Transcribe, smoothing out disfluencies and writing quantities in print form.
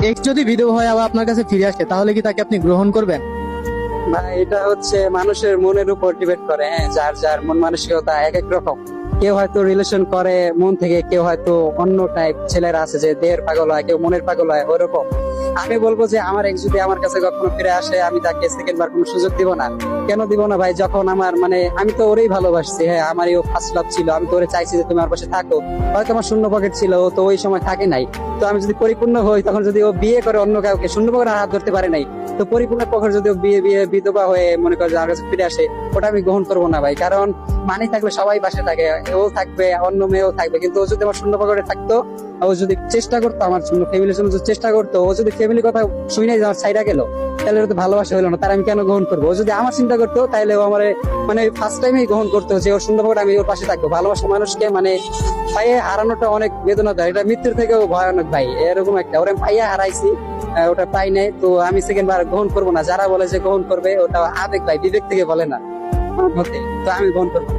X যদি বিধবা হয় আবার আপনার কাছে ফিরে আসে তাহলে কি তাকে আপনি গ্রহণ করবেন? ভাই এটা হচ্ছে মানুষের মনের উপর ডিপেন্ড করে। হ্যাঁ, যার যার মন মানসিকতা এক এক রকম। কেউ হয়তো রিলেশন করে মন থেকে, কেউ হয়তো অন্য টাইপ ছেলেরা আছে যে দেহের পাগল হয়, কেউ মনের পাগল হয়, ওইরকম। আমি বলবো যে আমার এক্স যদি আমার কাছে কখনো ফিরে আসে, আমি তাকে সেকেন্ড বার কোনো সুযোগ দিব না। কেন দিব না ভাই? যখন আমার মানে আমি তো ওরেই ভালোবাসছি। হ্যাঁ, আমারই ও ফার্স্ট লাভ ছিল। আমি তো ওরে চাইছি যে তুমি আমার পাশে থাকো। হয়তো আমার শূন্য পকেট ছিল, ও তো ওই সময় থাকে নাই। তো আমি যদি পরিপূর্ণ হই, তখন যদি ও বিয়ে করে অন্য কাউকে, শূন্য পকেট হাত ধরতে পারে নাই, তো পরিপূর্ণ পকেট যদি ও বিয়ে বিয়ে বিধবা হয়ে মনে করে যে আমার কাছে ফিরে আসে, ওটা আমি গ্রহণ করবো না ভাই। কারণ মানি থাকলে সবাই পাশে থাকে, ও থাকবে, অন্য মেয়েও থাকবে। কিন্তু ও যদি আমার শূন্য পকেটে থাকতো, ও যদি চেষ্টা করতো আমার জন্য, ফ্যামিলির জন্য যদি চেষ্টা করতো, ও যদি ফ্যামিলির কথা শুনে আমার সাইডা গেল, তাহলে ওটা তো ভালোবাসা হলো না। তার আমি কেন গ্রহণ করবো? ও যদি আমার চিন্তা করতো, তাহলে ও আমার মানে ফার্স্ট টাইমই গ্রহণ করতো যে ওর শূন্য পকেটে আমি ওর পাশে থাকবো। ভালোবাসা মানুষকে মানে পাইয়ে হারানোটা অনেক বেদনা দেয়, এটা মৃত্যুর থেকেও ভয়ানক ভাই। এরকম একটা ওরা পাইয়া হারাইছি, ওটা পাই নাই, তো আমি সেকেন্ড বার গ্রহণ করবো না। যারা বলে যে গ্রহণ করবে, ওটা আবেগ ভাই, বিবেক থেকে বলে না আমার মতে। তো আমি গ্রহণ করবো না।